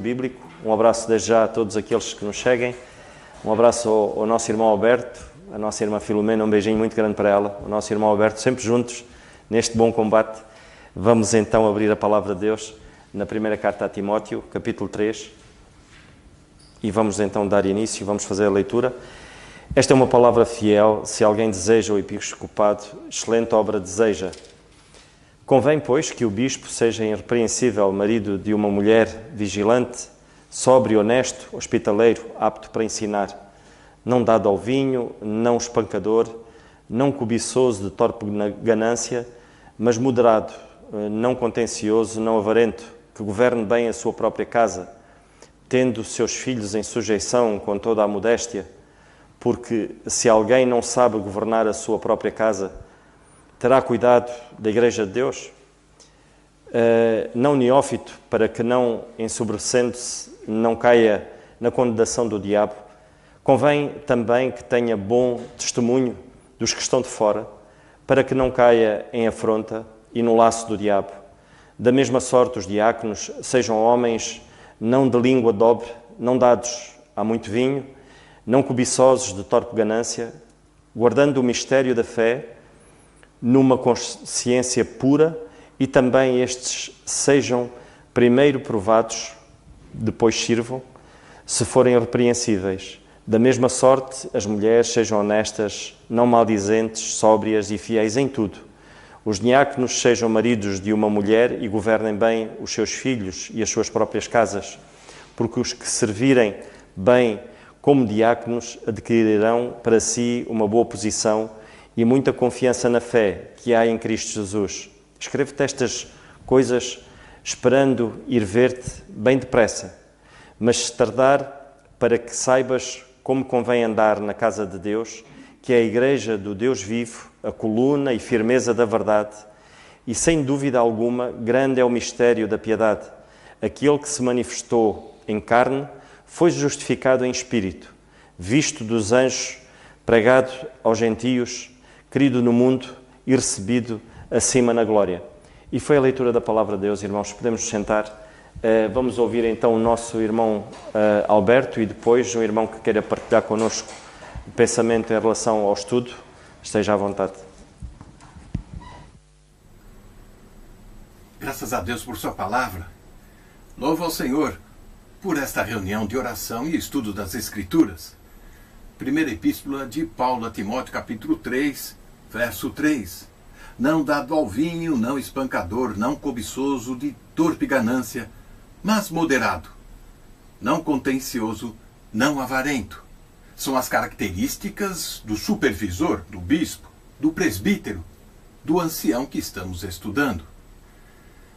bíblico. Um abraço desde já a todos aqueles que nos seguem. Um abraço ao nosso irmão Alberto, a nossa irmã Filomena, um beijinho muito grande para ela. O nosso irmão Alberto, sempre juntos neste bom combate. Vamos então abrir a palavra de Deus na primeira carta a Timóteo, capítulo 3. E vamos então dar início, vamos fazer a leitura. Esta é uma palavra fiel. Se alguém deseja o episcopado, excelente obra deseja. Convém, pois, que o bispo seja irrepreensível, marido de uma mulher, vigilante, sóbrio, honesto, hospitaleiro, apto para ensinar, não dado ao vinho, não espancador, não cobiçoso de torpe ganância, mas moderado, não contencioso, não avarento, que governe bem a sua própria casa, tendo seus filhos em sujeição com toda a modéstia, porque se alguém não sabe governar a sua própria casa, terá cuidado da Igreja de Deus? Não neófito, para que não, ensobrecendo-se, não caia na condenação do diabo. Convém também que tenha bom testemunho dos que estão de fora, para que não caia em afronta e no laço do diabo. Da mesma sorte, os diáconos sejam homens não de língua dobre, não dados a muito vinho, não cobiçosos de torpe ganância, guardando o mistério da fé numa consciência pura, e também estes sejam primeiro provados, depois sirvam, se forem irrepreensíveis. Da mesma sorte, as mulheres sejam honestas, não maldizentes, sóbrias e fiéis em tudo. Os diáconos sejam maridos de uma mulher e governem bem os seus filhos e as suas próprias casas, porque os que servirem bem como diáconos adquirirão para si uma boa posição e muita confiança na fé que há em Cristo Jesus. Escrevo-te estas coisas esperando ir ver-te bem depressa, mas se tardar, para que saibas como convém andar na casa de Deus, que é a igreja do Deus vivo, a coluna e firmeza da verdade, e sem dúvida alguma, grande é o mistério da piedade. Aquele que se manifestou em carne foi justificado em espírito, visto dos anjos, pregado aos gentios, querido no mundo e recebido acima na glória. E foi a leitura da palavra de Deus, irmãos. Podemos nos sentar. Vamos ouvir então o nosso irmão Alberto e depois um irmão que queira partilhar connosco o pensamento em relação ao estudo. Esteja à vontade. Graças a Deus por sua palavra. Louvo ao Senhor por esta reunião de oração e estudo das Escrituras. Primeira epístola de Paulo a Timóteo, capítulo 3, verso 3. Não dado ao vinho, não espancador, não cobiçoso de torpe ganância, mas moderado, não contencioso, não avarento. São as características do supervisor, do bispo, do presbítero, do ancião que estamos estudando.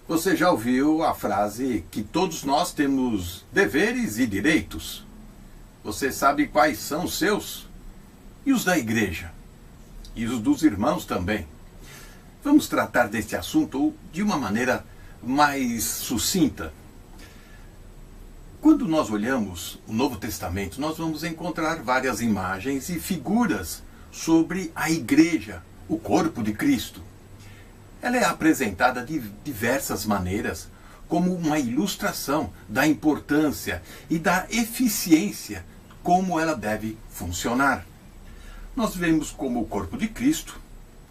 Você já ouviu a frase que todos nós temos deveres e direitos? Você sabe quais são os seus? E os da igreja? E os dos irmãos também? Vamos tratar deste assunto de uma maneira mais sucinta. Quando nós olhamos o Novo Testamento, nós vamos encontrar várias imagens e figuras sobre a igreja, o corpo de Cristo. Ela é apresentada de diversas maneiras, como uma ilustração da importância e da eficiência, como ela deve funcionar. Nós vemos como o corpo de Cristo,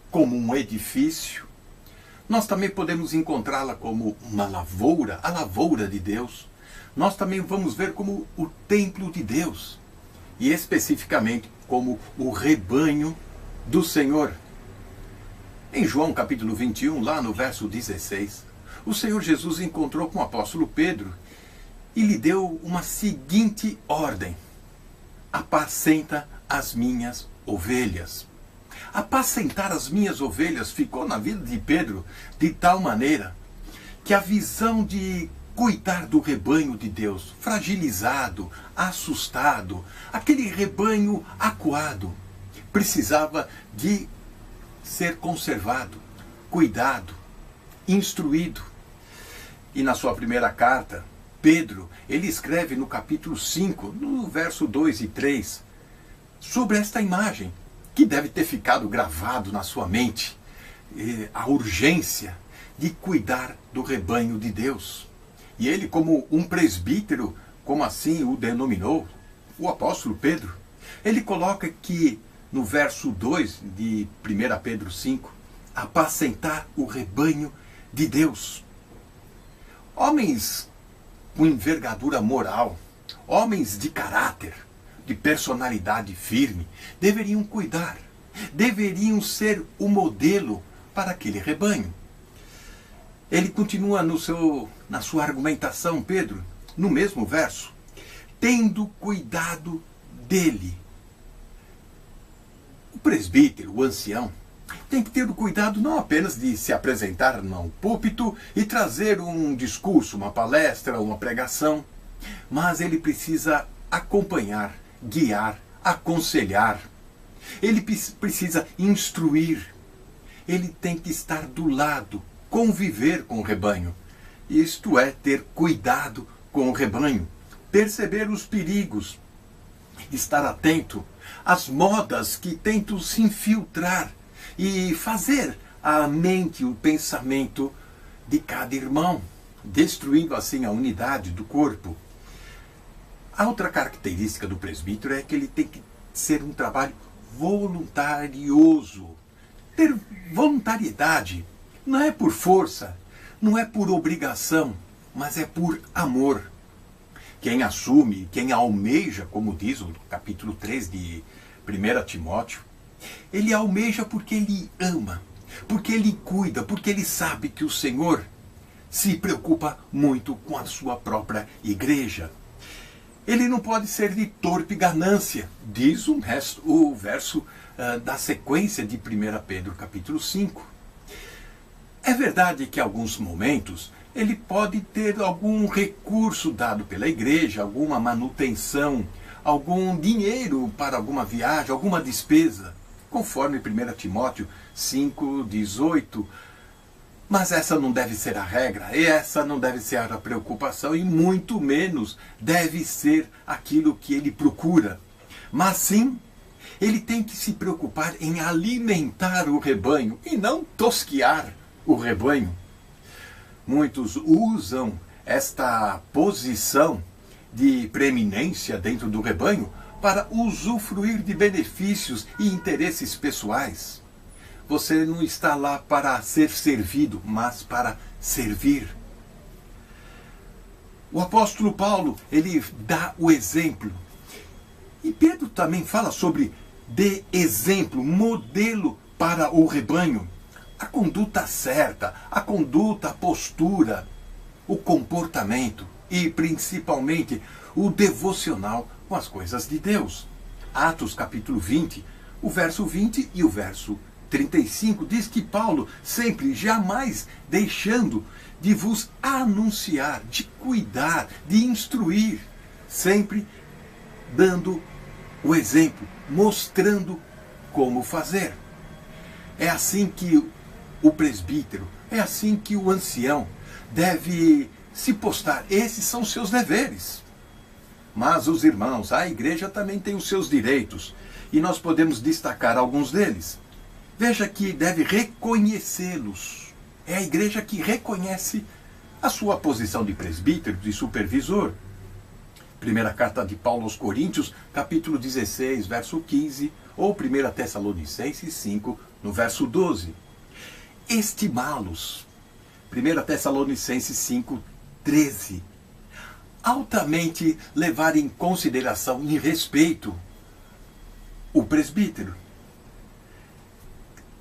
como um edifício. Nós também podemos encontrá-la como uma lavoura, a lavoura de Deus. Nós também vamos ver como o templo de Deus, e especificamente como o rebanho do Senhor. Em João capítulo 21, lá no verso 16, o Senhor Jesus encontrou com o apóstolo Pedro e lhe deu uma seguinte ordem: apacenta as minhas ovelhas. Apacentar as minhas ovelhas ficou na vida de Pedro de tal maneira que a visão de cuidar do rebanho de Deus, fragilizado, assustado, aquele rebanho acuado, precisava de ser conservado, cuidado, instruído. E na sua primeira carta, Pedro, ele escreve no capítulo 5, no verso 2 e 3, sobre esta imagem, que deve ter ficado gravado na sua mente, a urgência de cuidar do rebanho de Deus. E ele, como um presbítero, como assim o denominou o apóstolo Pedro, ele coloca que no verso 2 de 1 Pedro 5, apacentar o rebanho de Deus. Homens com envergadura moral, homens de caráter, de personalidade firme, deveriam cuidar, deveriam ser o modelo para aquele rebanho. Ele continua na sua argumentação, Pedro, no mesmo verso, tendo cuidado dele. O presbítero, o ancião, tem que ter o cuidado não apenas de se apresentar no púlpito e trazer um discurso, uma palestra, uma pregação, mas ele precisa acompanhar, guiar, aconselhar. Ele precisa instruir. Ele tem que estar do lado, conviver com o rebanho. Isto é, ter cuidado com o rebanho, perceber os perigos, estar atento às modas que tentam se infiltrar e fazer a mente, o pensamento de cada irmão, destruindo assim a unidade do corpo. A outra característica do presbítero é que ele tem que ser um trabalho voluntarioso. Ter voluntariedade não é por força, não é por obrigação, mas é por amor. Quem assume, quem almeja, como diz o capítulo 3 de 1 Timóteo, ele almeja porque ele ama, porque ele cuida, porque ele sabe que o Senhor se preocupa muito com a sua própria igreja. Ele não pode ser de torpe ganância, diz o verso da sequência de 1 Pedro capítulo 5. É verdade que em alguns momentos ele pode ter algum recurso dado pela igreja, alguma manutenção, algum dinheiro para alguma viagem, alguma despesa, conforme 1 Timóteo 5,18. Mas essa não deve ser a regra, essa não deve ser a preocupação e muito menos deve ser aquilo que ele procura. Mas sim, ele tem que se preocupar em alimentar o rebanho e não tosquear o rebanho. Muitos usam esta posição de preeminência dentro do rebanho para usufruir de benefícios e interesses pessoais. Você não está lá para ser servido, mas para servir. O apóstolo Paulo, ele dá o exemplo. E Pedro também fala sobre de exemplo, modelo para o rebanho. A conduta certa, a conduta, a postura, o comportamento e principalmente o devocional com as coisas de Deus. Atos capítulo 20, o verso 20 e o verso 35 diz que Paulo sempre, jamais deixando de vos anunciar, de cuidar, de instruir, sempre dando o exemplo, mostrando como fazer. É assim que o presbítero, é assim que o ancião deve se postar. Esses são seus deveres. Mas os irmãos, a igreja também tem os seus direitos e nós podemos destacar alguns deles. Veja que deve reconhecê-los. É a igreja que reconhece a sua posição de presbítero, de supervisor. Primeira carta de Paulo aos Coríntios, capítulo 16, verso 15, ou 1 Tessalonicenses 5, no verso 12. Estimá-los. 1 Tessalonicenses 5, 13. Altamente levar em consideração e respeito o presbítero.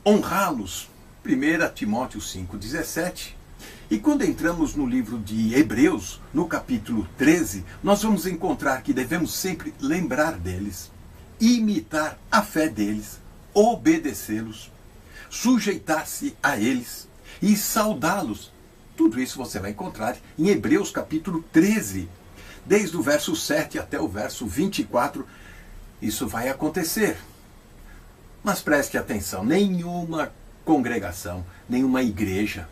Honrá-los, 1 Timóteo 5,17. E quando entramos no livro de Hebreus, no capítulo 13, nós vamos encontrar que devemos sempre lembrar deles, imitar a fé deles, obedecê-los, sujeitar-se a eles e saudá-los. Tudo isso você vai encontrar em Hebreus capítulo 13, desde o verso 7 até o verso 24, isso vai acontecer. Mas preste atenção, nenhuma congregação, nenhuma igreja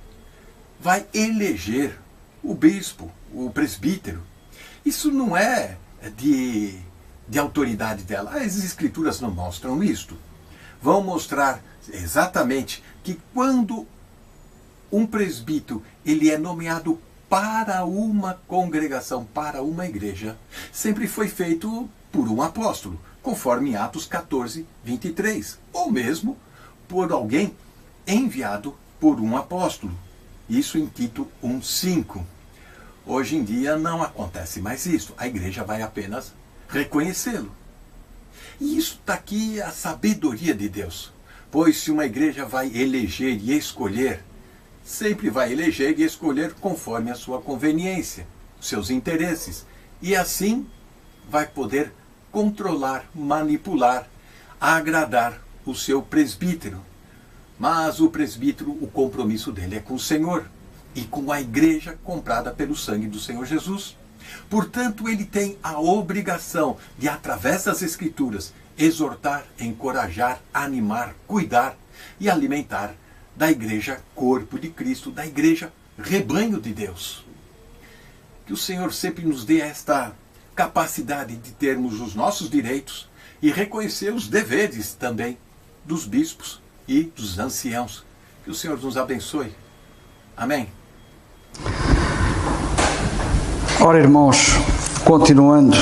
vai eleger o bispo, o presbítero. Isso não é de autoridade dela. As escrituras não mostram isto. Vão mostrar exatamente que quando um presbítero ele é nomeado para uma congregação, para uma igreja, sempre foi feito por um apóstolo, conforme em Atos 14, 23, ou mesmo por alguém enviado por um apóstolo. Isso em Tito 1,5. Hoje em dia não acontece mais isso. A igreja vai apenas reconhecê-lo. E isso está aqui a sabedoria de Deus. Pois se uma igreja vai eleger e escolher, sempre vai eleger e escolher conforme a sua conveniência, seus interesses. E assim vai poder controlar, manipular, agradar o seu presbítero. Mas o presbítero, o compromisso dele é com o Senhor e com a igreja comprada pelo sangue do Senhor Jesus. Portanto, ele tem a obrigação de, através das Escrituras, exortar, encorajar, animar, cuidar e alimentar da igreja corpo de Cristo, da igreja rebanho de Deus. Que o Senhor sempre nos dê esta capacidade de termos os nossos direitos e reconhecer os deveres também dos bispos e dos anciãos. Que o Senhor nos abençoe. Amém. Ora, irmãos, continuando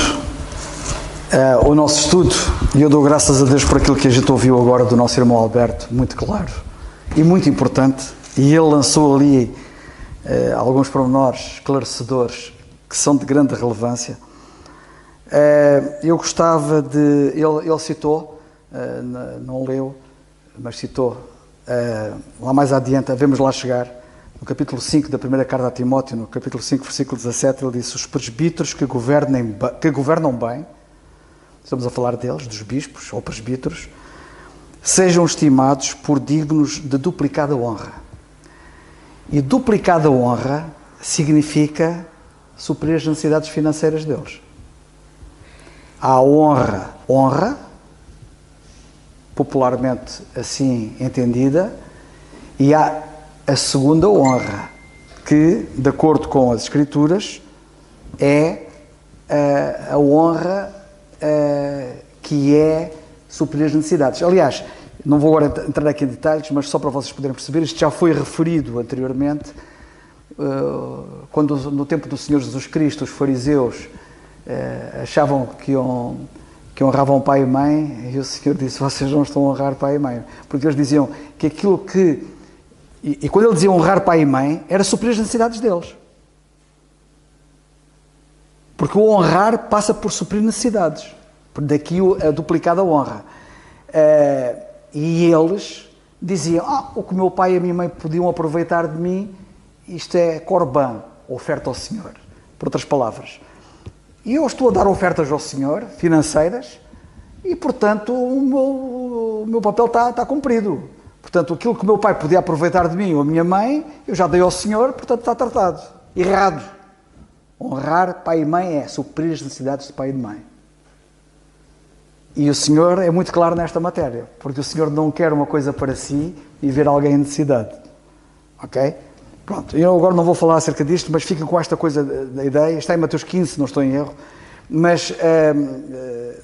o nosso estudo, e eu dou graças a Deus por aquilo que a gente ouviu agora do nosso irmão Alberto, muito claro e muito importante, e ele lançou ali alguns pormenores esclarecedores que são de grande relevância. Eu gostava de... Ele citou, não leu, mas citou, lá mais adiante, devemos lá chegar, no capítulo 5 da primeira carta a Timóteo, no capítulo 5, versículo 17, ele disse: os presbíteros que governam bem, estamos a falar deles, dos bispos ou presbíteros, sejam estimados por dignos de duplicada honra. E duplicada honra significa suprir as necessidades financeiras deles. Há honra, popularmente assim entendida, e há a segunda honra, que, de acordo com as Escrituras, é a honra que é suprir as necessidades. Aliás, não vou agora entrar aqui em detalhes, mas só para vocês poderem perceber, isto já foi referido anteriormente, quando no tempo do Senhor Jesus Cristo os fariseus achavam que honravam pai e mãe, e o Senhor disse: vocês não estão a honrar pai e mãe, porque eles diziam que aquilo que... E quando ele dizia honrar pai e mãe, era suprir as necessidades deles. Porque o honrar passa por suprir necessidades. Daqui a duplicada honra. E eles diziam: o que meu pai e a minha mãe podiam aproveitar de mim, isto é corban, oferta ao Senhor. Por outras palavras. E eu estou a dar ofertas ao Senhor, financeiras, e portanto o meu papel está cumprido. Portanto, aquilo que o meu pai podia aproveitar de mim ou a minha mãe, eu já dei ao Senhor, portanto está tratado. Errado. Honrar pai e mãe é suprir as necessidades de pai e de mãe. E o Senhor é muito claro nesta matéria, porque o Senhor não quer uma coisa para si e ver alguém em necessidade. Ok? Pronto, eu agora não vou falar acerca disto, mas fiquem com esta coisa da ideia. Está em Mateus 15, se não estou em erro. Mas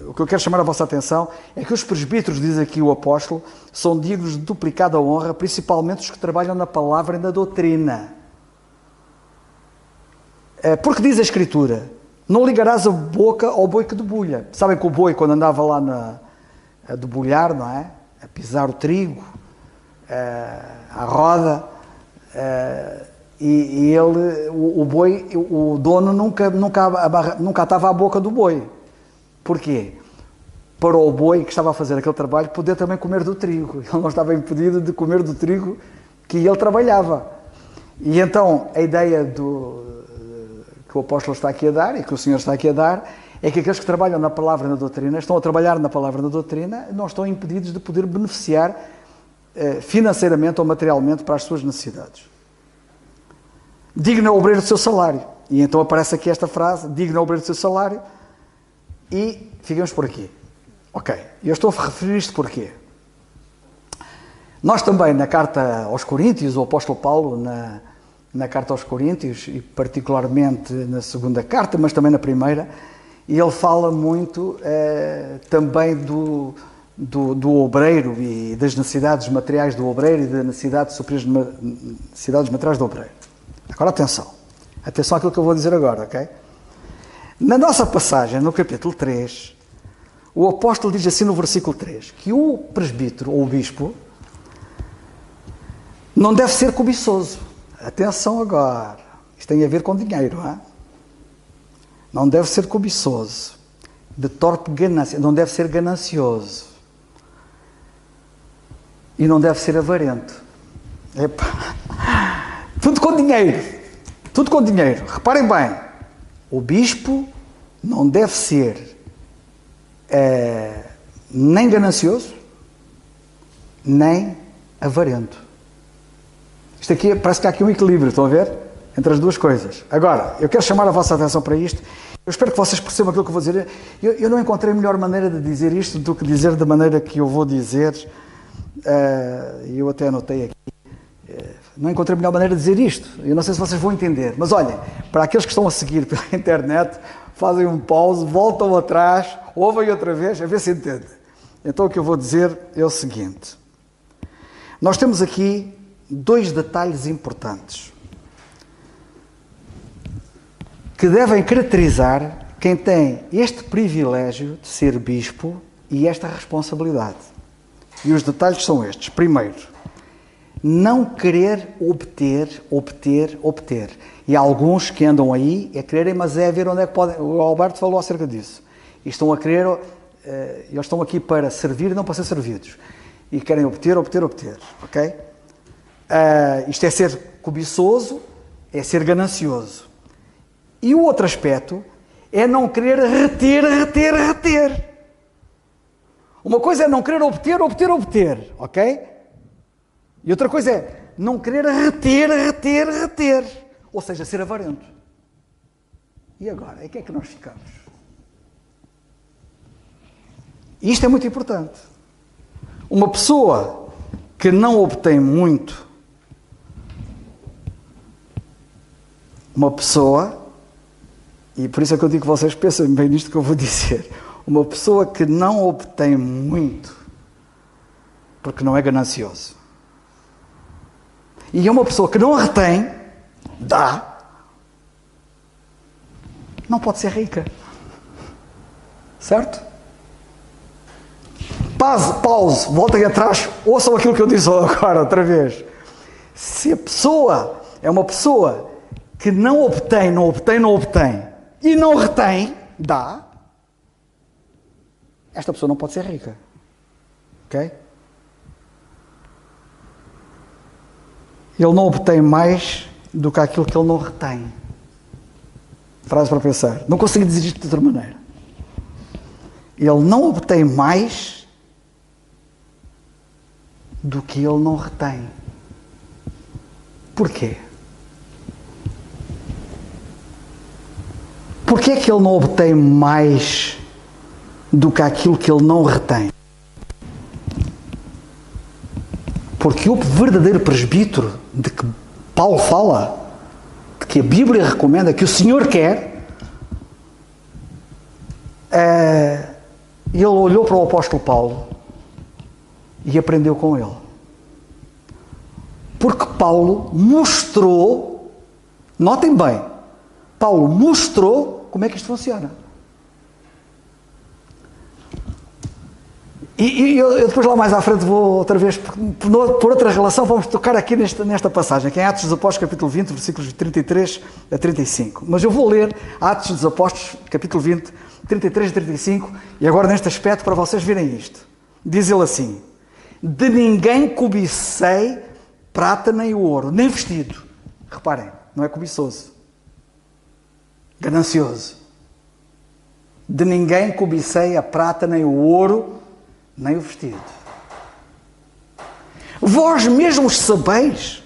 o que eu quero chamar a vossa atenção é que os presbíteros, diz aqui o apóstolo, são dignos de duplicada honra, principalmente os que trabalham na palavra e na doutrina. Porque diz a Escritura: não ligarás a boca ao boi que debulha. Sabem que o boi, quando andava lá a debulhar, não é? A pisar o trigo, à roda, e ele, o boi, o dono nunca atava à boca do boi. Porquê? Para o boi que estava a fazer aquele trabalho poder também comer do trigo. Ele não estava impedido de comer do trigo que ele trabalhava. E então a ideia que o apóstolo está aqui a dar, e que o Senhor está aqui a dar, é que aqueles que trabalham na palavra e na doutrina, estão a trabalhar na palavra e na doutrina, não estão impedidos de poder beneficiar financeiramente ou materialmente para as suas necessidades. Digno é o obreiro do seu salário. E então aparece aqui esta frase: digno é o obreiro do seu salário. E ficamos por aqui. Ok, eu estou a referir isto porquê? Nós também, na carta aos Coríntios, o apóstolo Paulo, na carta aos Coríntios, e particularmente na segunda carta, mas também na primeira, ele fala muito também do obreiro e das necessidades materiais do obreiro e da necessidade de suprir as necessidades materiais do obreiro. Agora atenção, Atenção àquilo que eu vou dizer agora, ok? Na nossa passagem, no capítulo 3, o apóstolo diz assim no versículo 3, que o presbítero ou o bispo não deve ser cobiçoso. Atenção agora, isto tem a ver com dinheiro, hein? Não deve ser cobiçoso, de torpe ganância, não deve ser ganancioso e não deve ser avarento. Epa. Tudo com dinheiro, tudo com dinheiro. Reparem bem, o bispo não deve ser nem ganancioso, nem avarento. Isto aqui, parece que há aqui um equilíbrio, estão a ver? Entre as duas coisas. Agora, eu quero chamar a vossa atenção para isto. Eu espero que vocês percebam aquilo que eu vou dizer. Eu não encontrei melhor maneira de dizer isto do que dizer da maneira que eu vou dizer. Eu até anotei aqui. Não encontrei melhor maneira de dizer isto. Eu não sei se vocês vão entender. Mas olhem, para aqueles que estão a seguir pela internet, fazem um pause, voltam atrás, ouvem outra vez, a ver se entendem. Então o que eu vou dizer é o seguinte. Nós temos aqui 2 detalhes importantes que devem caracterizar quem tem este privilégio de ser bispo e esta responsabilidade. E os detalhes são estes. Primeiro, não querer obter. E há alguns que andam aí a quererem, mas é a ver onde é que podem. O Alberto falou acerca disso. E estão a querer, eles estão aqui para servir e não para ser servidos. E querem obter, ok? Isto é ser cobiçoso, é ser ganancioso. E o outro aspecto é não querer reter. Uma coisa é não querer obter, ok? E outra coisa é não querer reter. Ou seja, ser avarento. E agora? Em que é que nós ficamos? E isto é muito importante. Uma pessoa que não obtém muito, uma pessoa, e por isso é que eu digo que vocês pensem bem nisto que eu vou dizer, uma pessoa que não obtém muito, porque não é ganancioso, e é uma pessoa que não retém, dá, não pode ser rica. Certo? Pause, voltem atrás, ouçam aquilo que eu disse agora outra vez. Se a pessoa é uma pessoa que não obtém e não retém, dá, esta pessoa não pode ser rica. Ok? Ele não obtém mais do que aquilo que ele não retém. Frase para pensar. Não consigo dizer isto de outra maneira. Ele não obtém mais do que ele não retém. Porquê? Porquê é que ele não obtém mais do que aquilo que ele não retém? Porque o verdadeiro presbítero de que Paulo fala, de que a Bíblia recomenda, que o Senhor quer, ele olhou para o apóstolo Paulo e aprendeu com ele. Porque Paulo mostrou, notem bem, Paulo mostrou como é que isto funciona. E eu depois lá mais à frente vou outra vez, por outra relação, vamos tocar aqui nesta passagem, que é Atos dos Apóstolos, capítulo 20, versículos 33 a 35. Mas eu vou ler Atos dos Apóstolos, capítulo 20, 33 a 35, e agora neste aspecto para vocês verem isto. Diz ele assim: de ninguém cobicei prata nem ouro, nem vestido. Reparem, não é cobiçoso, ganancioso. De ninguém cobicei a prata nem o ouro, nem o vestido. Vós mesmos sabeis.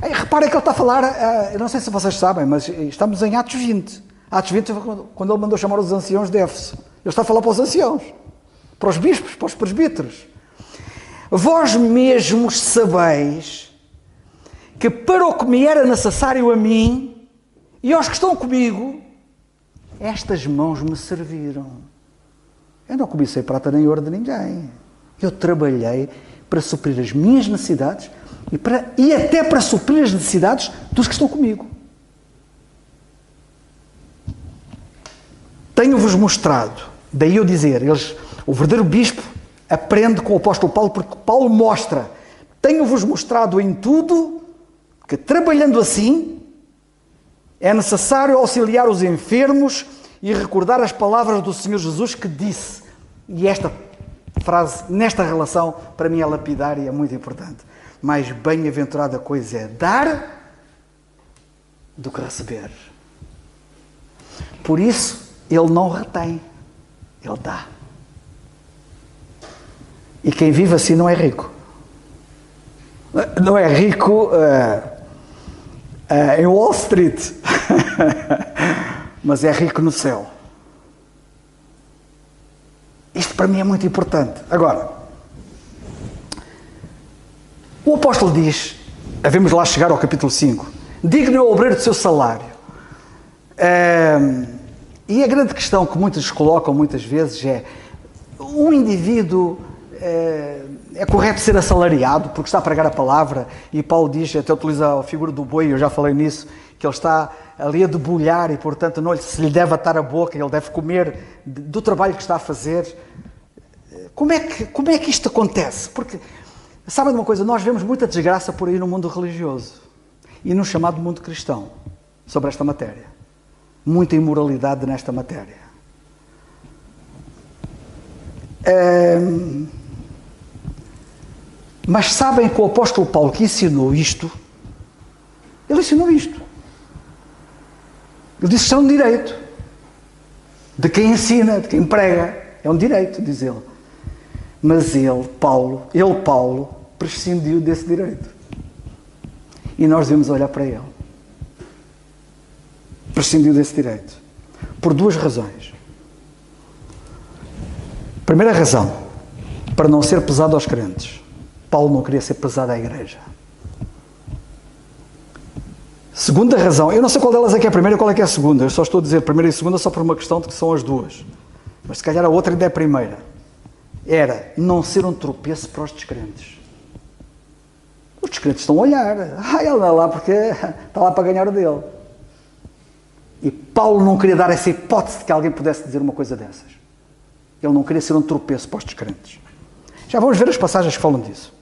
Reparem que ele está a falar, eu não sei se vocês sabem, mas estamos em Atos 20. Atos 20 quando ele mandou chamar os anciãos de Éfeso. Ele está a falar para os anciãos, para os bispos, para os presbíteros. Vós mesmos sabeis que para o que me era necessário a mim e aos que estão comigo, estas mãos me serviram. Eu não cobicei prata nem ouro de ninguém. Eu trabalhei para suprir as minhas necessidades e até para suprir as necessidades dos que estão comigo. tenho-vos mostrado, daí eu dizer, o verdadeiro bispo aprende com o apóstolo Paulo, porque Paulo mostra, tenho-vos mostrado em tudo, que trabalhando assim, é necessário auxiliar os enfermos e recordar as palavras do Senhor Jesus que disse, e esta frase, nesta relação, para mim é lapidária e é muito importante, mais bem-aventurada coisa é dar do que receber. Por isso, ele não retém, ele dá. E quem vive assim não é rico. Não é rico em Wall Street, mas é rico no céu. Isto para mim é muito importante. Agora, o apóstolo diz, havemos lá chegar ao capítulo 5, digno é o obreiro do seu salário. E a grande questão que muitos colocam muitas vezes é, um indivíduo é correto ser assalariado porque está a pregar a palavra, e Paulo diz, até utiliza a figura do boi, eu já falei nisso, que ele está ali a debulhar e portanto se lhe deve atar a boca, ele deve comer do trabalho que está a fazer. Como é que isto acontece? Porque, sabem de uma coisa, nós vemos muita desgraça por aí no mundo religioso e no chamado mundo cristão sobre esta matéria. Muita imoralidade nesta matéria. Mas sabem que o apóstolo Paulo que ensinou isto, ele ensinou isto. Ele disse que isso é um direito de quem ensina, de quem prega. É um direito, diz ele. Mas Paulo, prescindiu desse direito. E nós devemos olhar para ele. Prescindiu desse direito. Por duas razões. Primeira razão, para não ser pesado aos crentes. Paulo não queria ser pesado à igreja. Segunda razão, eu não sei qual delas é que é a primeira e qual é que é a segunda. Eu só estou a dizer primeira e segunda só por uma questão de que são as duas. Mas se calhar a outra ainda é a primeira. Era não ser um tropeço para os descrentes. Os descrentes estão a olhar. Ele anda lá porque está lá para ganhar o dele. E Paulo não queria dar essa hipótese de que alguém pudesse dizer uma coisa dessas. Ele não queria ser um tropeço para os descrentes. Já vamos ver as passagens que falam disso.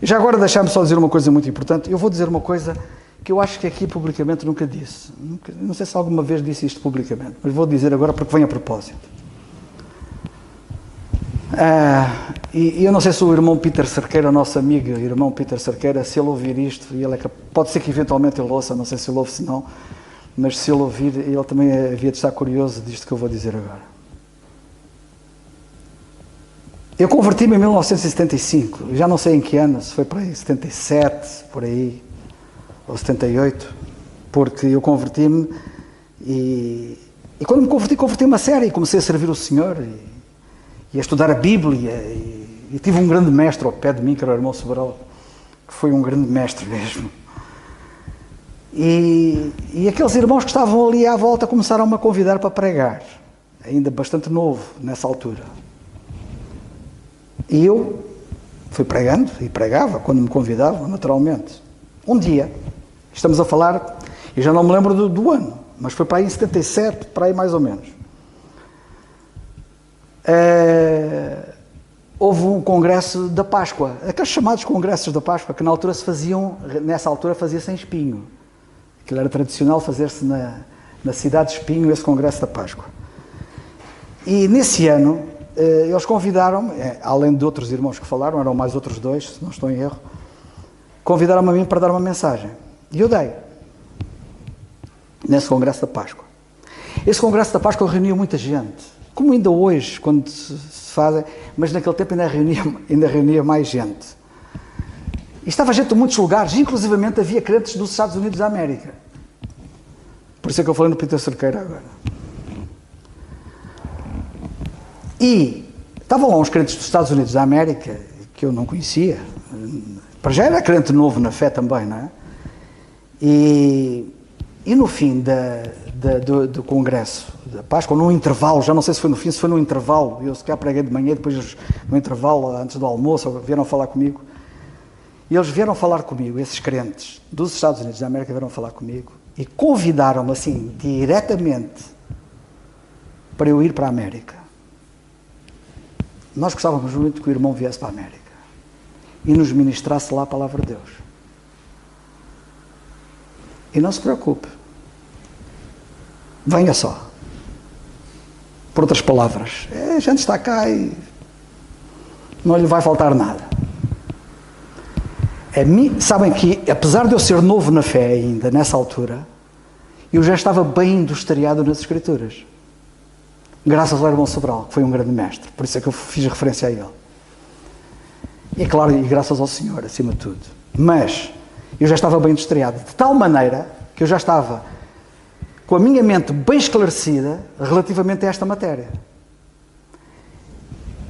E já agora deixar-me só dizer uma coisa muito importante. Eu vou dizer uma coisa que eu acho que aqui publicamente nunca disse. Não sei se alguma vez disse isto publicamente, mas vou dizer agora porque vem a propósito. E eu não sei se o irmão Peter Cerqueira, nosso amigo irmão Peter Cerqueira, se ele ouvir isto, e ele pode ser que eventualmente ele ouça, não sei se ele ouve, se não, mas se ele ouvir, ele também havia de estar curioso disto que eu vou dizer agora. Eu converti-me em 1975, já não sei em que ano, se foi por aí, 77, por aí, ou 78, porque eu converti-me e quando me converti-me a sério e comecei a servir o Senhor e a estudar a Bíblia e tive um grande mestre ao pé de mim, que era o irmão Sobral, que foi um grande mestre mesmo. E aqueles irmãos que estavam ali à volta começaram-me a convidar para pregar, ainda bastante novo nessa altura. E eu fui pregando e pregava quando me convidavam, naturalmente. Um dia, estamos a falar, eu já não me lembro do ano, mas foi para aí em 77, para aí mais ou menos. Houve um congresso da Páscoa, aqueles chamados congressos da Páscoa, que na altura se faziam, nessa altura fazia-se em Espinho. Aquilo era tradicional fazer-se na cidade de Espinho, esse congresso da Páscoa. E nesse ano, eles convidaram-me, além de outros irmãos que falaram, eram mais outros dois, se não estou em erro, convidaram-me a mim para dar uma mensagem. E eu dei, nesse congresso da Páscoa. Esse congresso da Páscoa reunia muita gente, como ainda hoje, quando se fazem, mas naquele tempo ainda reunia mais gente. E estava gente de muitos lugares, inclusivamente havia crentes dos Estados Unidos da América. Por isso é que eu falei no Peter Cerqueira agora. E estavam lá uns crentes dos Estados Unidos da América, que eu não conhecia, para já era crente novo na fé também, não é? E no fim do congresso da Páscoa, num intervalo, já não sei se foi no fim, se foi no intervalo, eu sequer preguei de manhã, depois no intervalo, antes do almoço, vieram falar comigo, e eles vieram falar comigo, esses crentes dos Estados Unidos da América vieram falar comigo, e convidaram-me assim, diretamente, para eu ir para a América. Nós gostávamos muito que o irmão viesse para a América e nos ministrasse lá a palavra de Deus. E não se preocupe. Venha só. Por outras palavras, a gente está cá e não lhe vai faltar nada. Sabem que, apesar de eu ser novo na fé ainda, nessa altura, eu já estava bem industriado nas Escrituras. Graças ao irmão Sobral, que foi um grande mestre. Por isso é que eu fiz referência a ele. E claro, e graças ao Senhor, acima de tudo. Mas eu já estava bem industriado, de tal maneira que eu já estava com a minha mente bem esclarecida relativamente a esta matéria.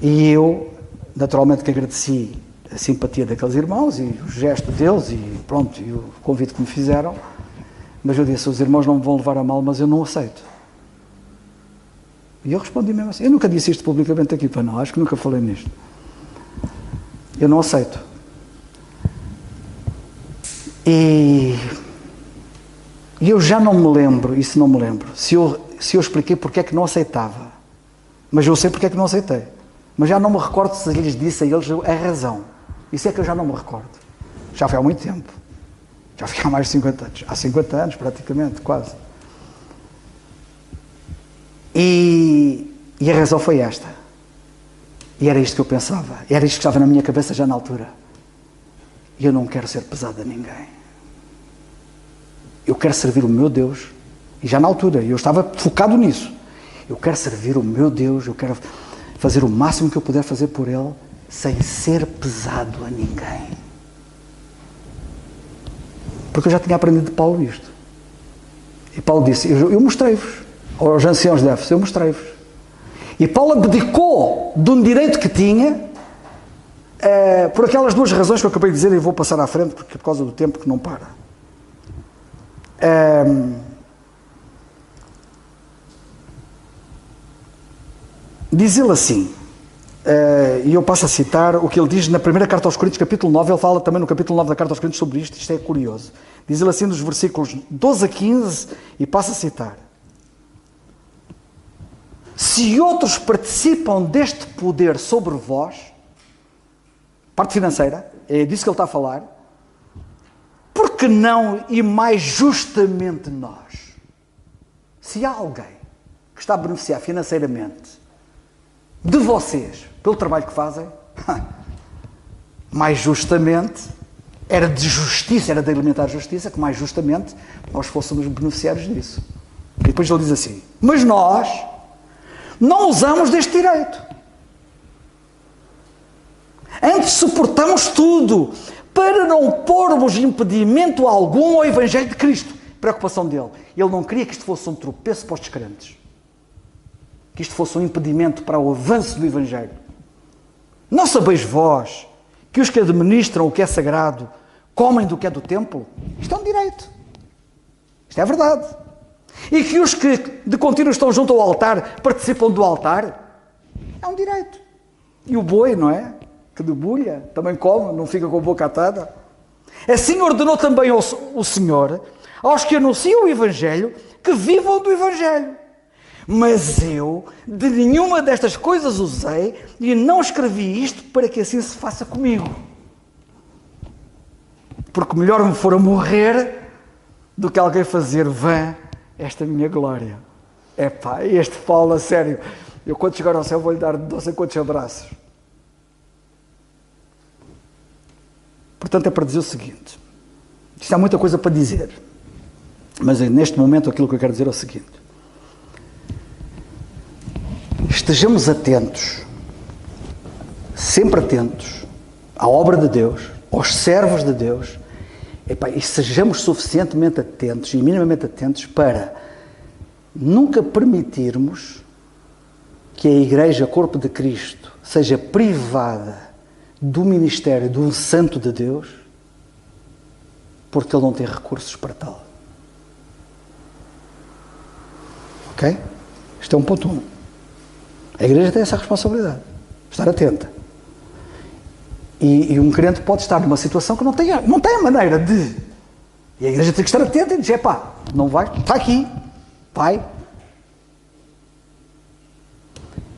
E eu, naturalmente, que agradeci a simpatia daqueles irmãos e o gesto deles e pronto, e o convite que me fizeram, mas eu disse, os irmãos não me vão levar a mal, mas eu não aceito. E eu respondi mesmo assim, eu nunca disse isto publicamente aqui, para não, acho que nunca falei nisto. Eu não aceito. E eu já não me lembro, isso não me lembro, se eu expliquei porque é que não aceitava. Mas eu sei porque é que não aceitei. Mas já não me recordo se lhes disse a eles a razão. Isso é que eu já não me recordo. Já foi há muito tempo. Já foi há mais de 50 anos. Há 50 anos, praticamente, quase. E a razão foi esta. E era isto que eu pensava. Era isto que estava na minha cabeça já na altura. E eu não quero ser pesado a ninguém. Eu quero servir o meu Deus. E já na altura, eu estava focado nisso. Eu quero servir o meu Deus, eu quero fazer o máximo que eu puder fazer por Ele, sem ser pesado a ninguém. Porque eu já tinha aprendido de Paulo isto. E Paulo disse, eu mostrei-vos, aos anciãos de Éfeso, eu mostrei-vos. E Paulo abdicou de um direito que tinha, por aquelas duas razões que eu acabei de dizer, e vou passar à frente, porque por causa do tempo que não para. Diz ele assim, e eu passo a citar o que ele diz na primeira carta aos Coríntios, capítulo 9, ele fala também no capítulo 9 da carta aos Coríntios sobre isto é curioso. Diz ele assim nos versículos 12 a 15, e passo a citar. Se outros participam deste poder sobre vós, parte financeira, é disso que ele está a falar, por que não e mais justamente nós? Se há alguém que está a beneficiar financeiramente de vocês, pelo trabalho que fazem, mais justamente, era de justiça, era de alimentar a justiça, que mais justamente nós fôssemos beneficiários disso. E depois ele diz assim, mas nós não usamos deste direito. Antes suportamos tudo, para não pormos impedimento algum ao Evangelho de Cristo. Preocupação dele. Ele não queria que isto fosse um tropeço para os descrentes. Que isto fosse um impedimento para o avanço do Evangelho. Não sabeis vós que os que administram o que é sagrado comem do que é do templo? Isto é um direito. Isto é verdade. E que os que de contínuo estão junto ao altar participam do altar? É um direito. E o boi, não é? Que debulha, também come, não fica com a boca atada. Assim ordenou também o Senhor aos que anunciam o Evangelho que vivam do Evangelho. Mas eu de nenhuma destas coisas usei e não escrevi isto para que assim se faça comigo. Porque melhor me fora morrer do que alguém fazer vã esta minha glória. Epá, este Paulo, a sério, eu quando chegar ao céu vou-lhe dar não sei quantos abraços. Portanto, é para dizer o seguinte, isto há muita coisa para dizer, mas neste momento aquilo que eu quero dizer é o seguinte, estejamos atentos, sempre atentos à obra de Deus, aos servos de Deus, e sejamos suficientemente atentos e minimamente atentos para nunca permitirmos que a Igreja, corpo de Cristo, seja privada do ministério de um santo de Deus, porque ele não tem recursos para tal. Ok? Isto é um ponto 1. A Igreja tem essa responsabilidade. Estar atenta. E um crente pode estar numa situação que não tem a maneira de... E a Igreja tem que estar atenta e dizer, pá, não vai, está aqui, vai.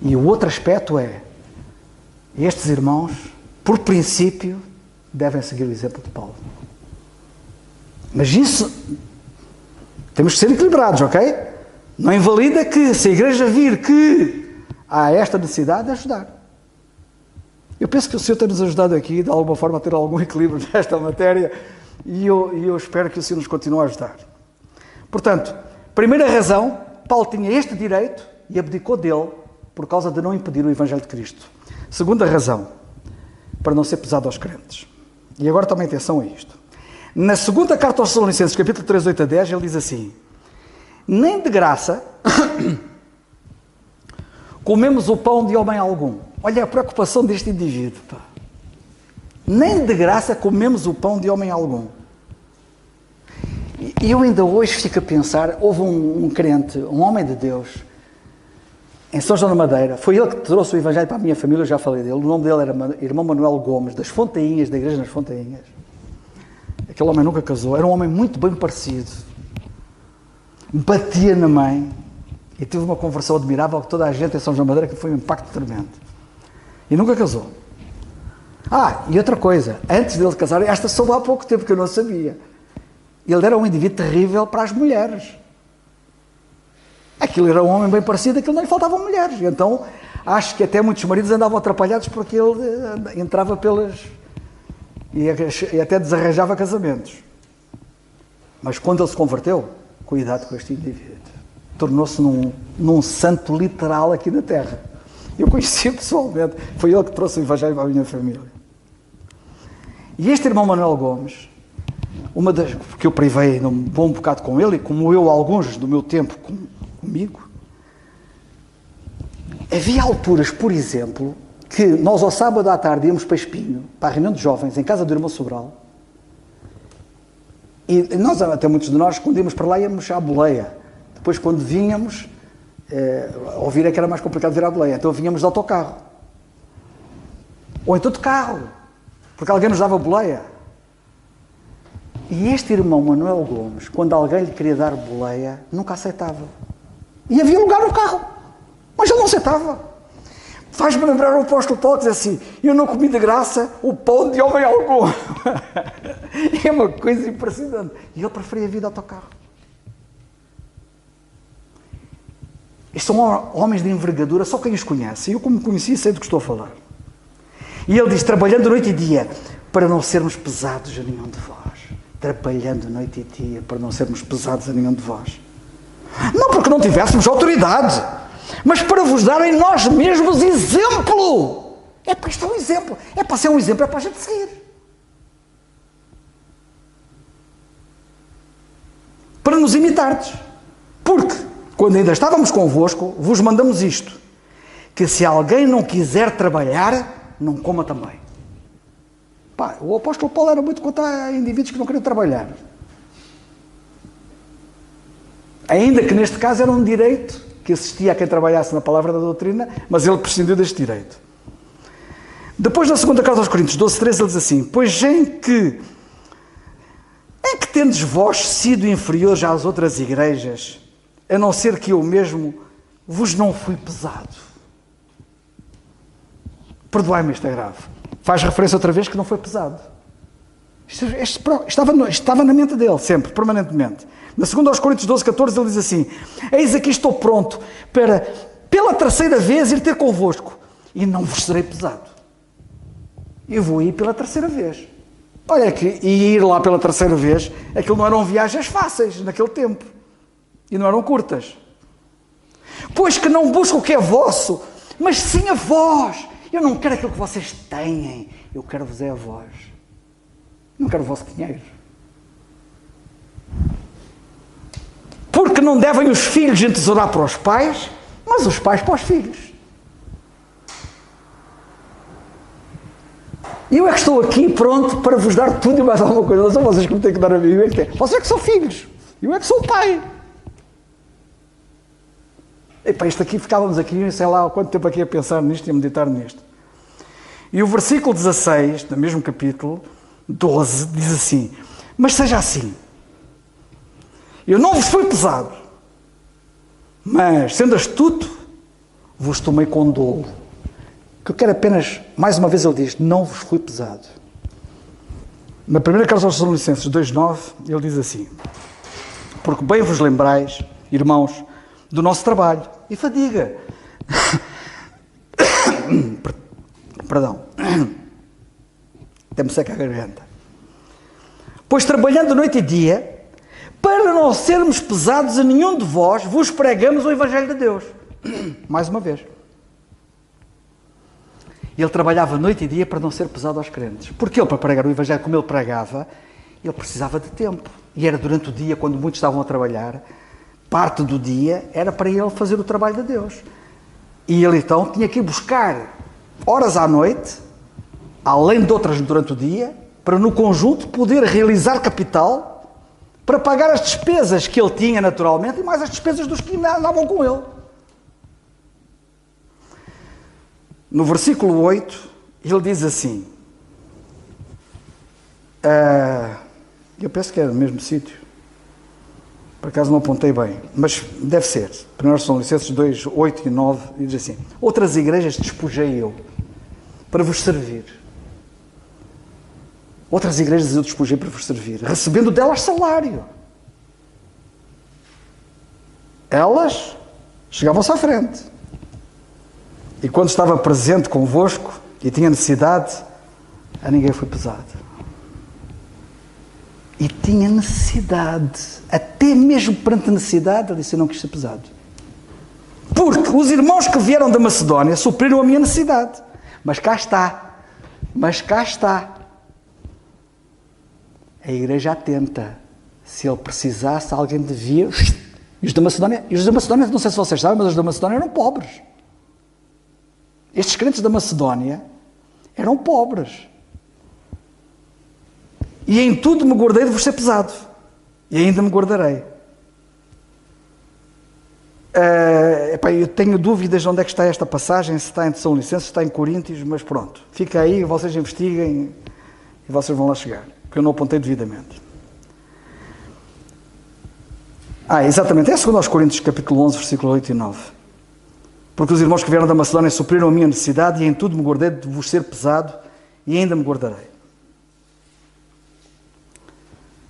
E o outro aspecto é, estes irmãos, por princípio, devem seguir o exemplo de Paulo. Mas isso, temos que ser equilibrados, ok? Não invalida que, se a igreja vir que há esta necessidade, de ajudar. Eu penso que o Senhor tem-nos ajudado aqui, de alguma forma, a ter algum equilíbrio nesta matéria, e eu espero que o Senhor nos continue a ajudar. Portanto, primeira razão, Paulo tinha este direito e abdicou dele por causa de não impedir o Evangelho de Cristo. Segunda razão, para não ser pesado aos crentes. E agora tomem atenção a isto. Na segunda carta aos Tessalonicenses, capítulo 3, 8 a 10, ele diz assim: nem de graça comemos o pão de homem algum. Olha a preocupação deste indivíduo. Pá. Nem de graça comemos o pão de homem algum. E eu ainda hoje fico a pensar, houve um crente, um homem de Deus, em São João da Madeira, foi ele que trouxe o Evangelho para a minha família, eu já falei dele, o nome dele era Irmão Manuel Gomes, das Fontainhas, da Igreja nas Fontainhas. Aquele homem nunca casou, era um homem muito bem parecido, batia na mãe, e teve uma conversão admirável que toda a gente em São João da Madeira, que foi um impacto tremendo. E nunca casou. E outra coisa, antes dele casar, esta soube há pouco tempo que eu não sabia, ele era um indivíduo terrível para as mulheres. Aquilo era um homem bem parecido, aquilo não lhe faltavam mulheres. Então, acho que até muitos maridos andavam atrapalhados porque ele entrava pelas... e até desarranjava casamentos. Mas quando ele se converteu, cuidado com este indivíduo. Tornou-se num santo literal aqui na Terra. Eu conheci pessoalmente. Foi ele que trouxe o Evangelho para a minha família. E este irmão Manuel Gomes, porque eu privei um bom bocado com ele, e como eu, alguns do meu tempo comigo, havia alturas, por exemplo, que nós ao sábado à tarde íamos para Espinho, para a reunião de jovens, em casa do irmão Sobral, e nós, até muitos de nós, quando íamos para lá, íamos à boleia. Depois, quando vínhamos, ouvir é que era mais complicado vir à boleia, então vínhamos de autocarro. Ou então de carro, porque alguém nos dava boleia. E este irmão Manuel Gomes, quando alguém lhe queria dar boleia, nunca aceitava. E havia lugar no carro, mas ele não aceitava. Faz-me lembrar o apóstolo Paulo que diz assim: eu não comi de graça o pão de homem algum. É uma coisa impressionante. E ele preferia a vida ao autocarro. Estes são homens de envergadura, só quem os conhece. Eu, como conheci, sei do que estou a falar. E ele diz: trabalhando noite e dia, para não sermos pesados a nenhum de vós. Trabalhando noite e dia, para não sermos pesados a nenhum de vós. Não porque não tivéssemos autoridade, mas para vos darem nós mesmos exemplo. É para isto é um exemplo. É para ser um exemplo, é para a gente seguir. Para nos imitardes. Porque, quando ainda estávamos convosco, vos mandamos isto: que se alguém não quiser trabalhar, não coma também. O apóstolo Paulo era muito contra a indivíduos que não queriam trabalhar. Ainda que neste caso era um direito que existia a quem trabalhasse na palavra da doutrina, mas ele prescindiu deste direito. Depois, na segunda carta aos Coríntios 12:13, ele diz assim: pois em que tendes vós sido inferiores às outras igrejas, a não ser que eu mesmo vos não fui pesado? Perdoai-me, isto é grave. Faz referência outra vez que não foi pesado. Estava na mente dele, sempre, permanentemente. Na segunda aos Coríntios 12:14, ele diz assim: eis aqui estou pronto para, pela terceira vez, ir ter convosco, e não vos serei pesado. Eu vou ir pela terceira vez. Olha que ir lá pela terceira vez, aquilo não eram viagens fáceis naquele tempo. E não eram curtas. Pois que não busco o que é vosso, mas sim a vós. Eu não quero aquilo que vocês têm, eu quero-vos é a vós. Não quero o vosso dinheiro. Porque não devem os filhos entesourar para os pais, mas os pais para os filhos. E eu é que estou aqui pronto para vos dar tudo e mais alguma coisa. Não são vocês que me têm que dar a mim, eu é que tenho. Vocês é que são filhos, eu é que sou o pai. Epá, isto aqui, ficávamos aqui, sei lá, quanto tempo aqui a pensar nisto e a meditar nisto. E o versículo 16, do mesmo capítulo, 12, diz assim: mas seja assim, eu não vos fui pesado, mas sendo astuto, vos tomei com dolo. Que eu quero apenas, mais uma vez ele diz, não vos fui pesado. Na primeira carta aos Tessalonicenses 2,9, ele diz assim: porque bem vos lembrais, irmãos, do nosso trabalho e fadiga. Perdão. Até-me seca a garganta. Pois trabalhando noite e dia, para não sermos pesados a nenhum de vós, vos pregamos o Evangelho de Deus. Mais uma vez. Ele trabalhava noite e dia para não ser pesado aos crentes. Porque ele, para pregar o Evangelho como ele pregava, ele precisava de tempo. E era durante o dia, quando muitos estavam a trabalhar, parte do dia era para ele fazer o trabalho de Deus. E ele então tinha que ir buscar horas à noite, além de outras durante o dia, para no conjunto poder realizar capital, para pagar as despesas que ele tinha naturalmente e mais as despesas dos que andavam com ele. No versículo 8, ele diz assim, eu penso que é no mesmo sítio, por acaso não apontei bem, mas deve ser, 1 Tessalonicenses 2, 8 e 9, diz assim: outras igrejas despojei eu, para vos servir. Outras igrejas eu despojei para vos servir, recebendo delas salário. Elas chegavam-se à frente. E quando estava presente convosco e tinha necessidade, a ninguém foi pesado. E tinha necessidade, até mesmo perante a necessidade, ele disse: eu não quis ser pesado. Porque os irmãos que vieram da Macedónia supriram a minha necessidade. Mas cá está. A igreja atenta. Se ele precisasse, alguém devia... E os da Macedónia, não sei se vocês sabem, mas os da Macedónia eram pobres. Estes crentes da Macedónia eram pobres. E em tudo me guardei de vos ser pesado. E ainda me guardarei. Eu tenho dúvidas de onde é que está esta passagem, se está em Tessalonicenses, se está em Coríntios, mas pronto. Fica aí, vocês investiguem e vocês vão lá chegar. Porque eu não apontei devidamente. Exatamente. É 2 Coríntios, capítulo 11, versículo 8 e 9. Porque os irmãos que vieram da Macedónia supriram a minha necessidade e em tudo me guardei de vos ser pesado e ainda me guardarei.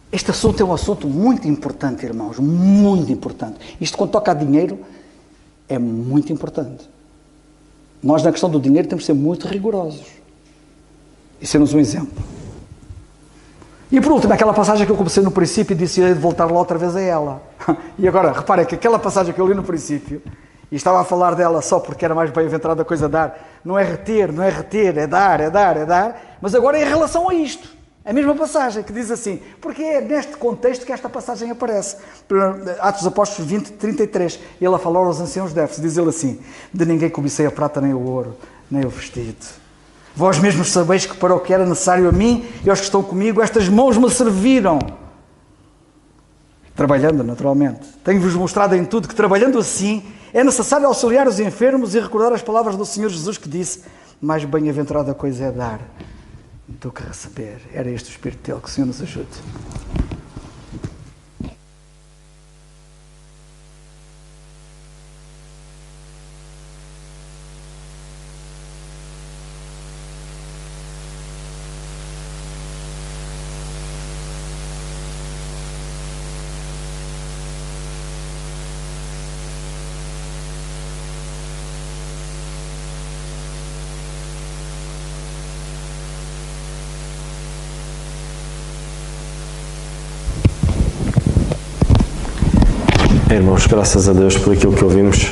Este assunto é um assunto muito importante, irmãos, muito importante. Isto, quando toca a dinheiro, é muito importante. Nós, na questão do dinheiro, temos de ser muito rigorosos e sermos um exemplo. E por último, aquela passagem que eu comecei no princípio e disse de voltar lá outra vez a ela. E agora, reparem que aquela passagem que eu li no princípio, e estava a falar dela só porque era mais bem-aventurada a coisa dar, não é reter, é dar, mas agora é em relação a isto. A mesma passagem que diz assim, porque é neste contexto que esta passagem aparece. Atos dos Apóstolos 20, 33. Ele a falar aos anciãos de Éfeso, diz ele assim: de ninguém cobicei a prata nem o ouro, nem o vestido. Vós mesmos sabeis que para o que era necessário a mim e aos que estão comigo, estas mãos me serviram. Trabalhando, naturalmente. Tenho-vos mostrado em tudo que, trabalhando assim, é necessário auxiliar os enfermos e recordar as palavras do Senhor Jesus que disse: mais bem-aventurada coisa é dar do que receber. Era este o Espírito dele, que o Senhor nos ajude. Irmãos, graças a Deus por aquilo que ouvimos,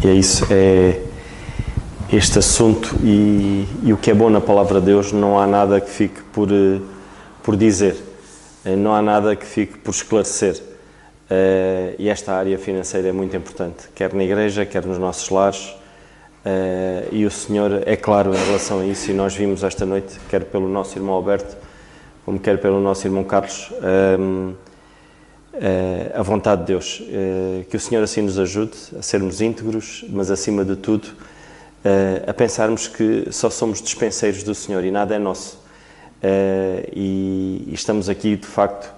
e é isso, é este assunto e o que é bom na palavra de Deus, não há nada que fique por dizer, não há nada que fique por esclarecer, e esta área financeira é muito importante, quer na igreja, quer nos nossos lares, e o Senhor é claro em relação a isso, e nós vimos esta noite, quer pelo nosso irmão Alberto, como quer pelo nosso irmão Carlos, a vontade de Deus, que o Senhor assim nos ajude a sermos íntegros, mas acima de tudo a pensarmos que só somos dispenseiros do Senhor e nada é nosso, e estamos aqui de facto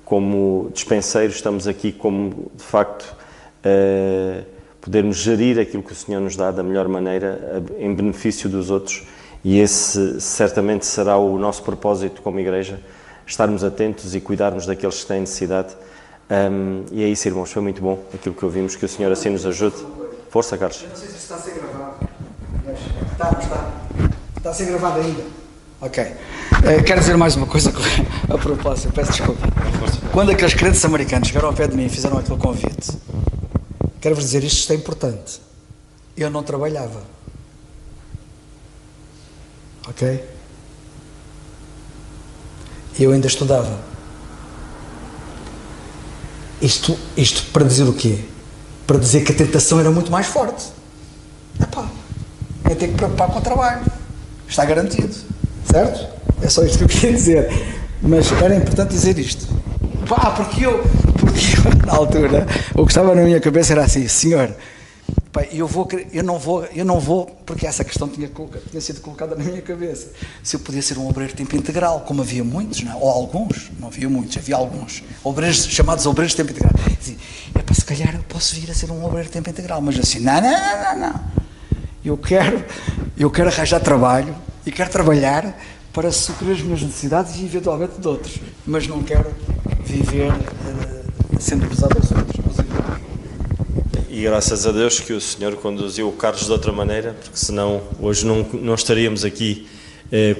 como dispenseiros, estamos aqui como de facto podermos gerir aquilo que o Senhor nos dá da melhor maneira, em benefício dos outros, e esse certamente será o nosso propósito como igreja, estarmos atentos e cuidarmos daqueles que têm necessidade. E é isso, irmãos, foi muito bom aquilo que ouvimos, que o Senhor assim nos ajude. Força, Carlos. Eu não sei se está a ser gravado, mas está a ser gravado ainda. Ok. Quero dizer mais uma coisa a propósito, peço desculpa. Quando aqueles crentes americanos chegaram ao pé de mim e fizeram aquele convite, quero-vos dizer, isto é importante. Eu não trabalhava. Ok? Eu ainda estudava. Isto para dizer o quê? Para dizer que a tentação era muito mais forte. Epá, eu tenho que preocupar com o trabalho. Está garantido. Certo? É só isto que eu queria dizer. Mas era importante dizer isto. Porque eu na altura, o que estava na minha cabeça era assim: Senhor, eu não vou, porque essa questão tinha sido colocada na minha cabeça. Se eu podia ser um obreiro de tempo integral, como havia muitos, não é? Ou alguns, não havia muitos, havia alguns, obreiros, chamados obreiros de tempo integral. Dizia, se calhar eu posso vir a ser um obreiro de tempo integral, mas assim, não. Eu quero arranjar trabalho e quero trabalhar para suprir as minhas necessidades e eventualmente de outros, mas não quero viver sendo pesado aos outros. E graças a Deus que o Senhor conduziu o Carlos de outra maneira, porque senão hoje não estaríamos aqui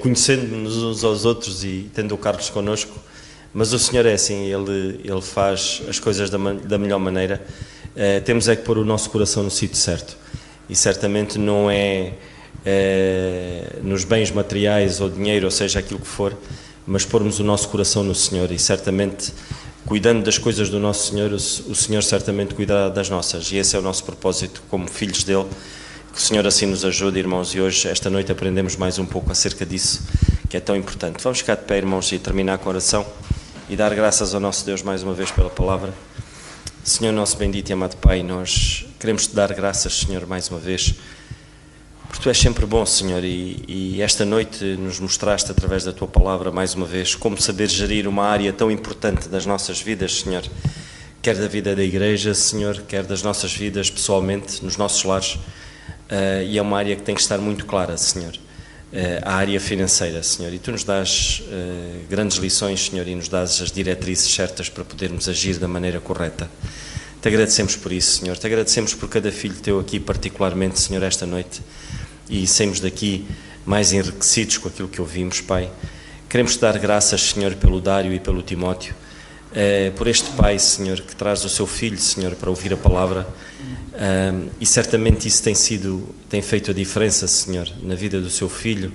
conhecendo-nos uns aos outros e tendo o Carlos connosco. Mas o Senhor é assim, Ele faz as coisas da melhor maneira. Temos é que pôr o nosso coração no sítio certo. E certamente não é nos bens materiais ou dinheiro, ou seja, aquilo que for, mas pormos o nosso coração no Senhor e certamente, cuidando das coisas do nosso Senhor, o Senhor certamente cuidará das nossas, e esse é o nosso propósito como filhos dele. Que o Senhor assim nos ajude, irmãos, e hoje, esta noite, aprendemos mais um pouco acerca disso, que é tão importante. Vamos ficar de pé, irmãos, e terminar com a oração e dar graças ao nosso Deus mais uma vez pela palavra. Senhor nosso bendito e amado Pai, nós queremos te dar graças, Senhor, mais uma vez, porque tu és sempre bom, Senhor, e esta noite nos mostraste através da tua palavra mais uma vez como saber gerir uma área tão importante das nossas vidas, Senhor, quer da vida da igreja, Senhor, quer das nossas vidas pessoalmente, nos nossos lares, e é uma área que tem que estar muito clara, Senhor, a área financeira, Senhor, e tu nos dás grandes lições, Senhor, e nos dás as diretrizes certas para podermos agir da maneira correta. Te agradecemos por isso, Senhor, te agradecemos por cada filho teu aqui particularmente, Senhor, esta noite, e saímos daqui mais enriquecidos com aquilo que ouvimos, Pai. Queremos te dar graças, Senhor, pelo Dário e pelo Timóteo, por este Pai, Senhor, que traz o seu filho, Senhor, para ouvir a palavra, e certamente isso tem feito a diferença, Senhor, na vida do seu filho,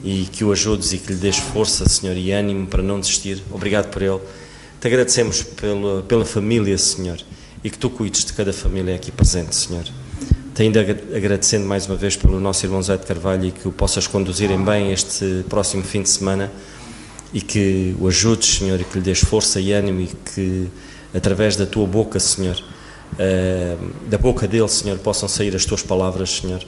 e que o ajudes e que lhe des força, Senhor, e ânimo para não desistir. Obrigado por ele. Te agradecemos pela família, Senhor, e que tu cuides de cada família aqui presente, Senhor. Te ainda agradecendo mais uma vez pelo nosso irmão Zé de Carvalho e que o possas conduzir em bem este próximo fim de semana e que o ajudes, Senhor, e que lhe des força e ânimo e que através da tua boca, Senhor, da boca dele, Senhor, possam sair as tuas palavras, Senhor.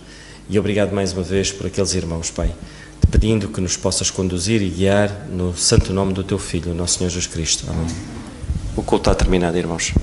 E obrigado mais uma vez por aqueles irmãos, Pai, te pedindo que nos possas conduzir e guiar no santo nome do teu Filho, nosso Senhor Jesus Cristo. Amém. O culto está terminado, irmãos.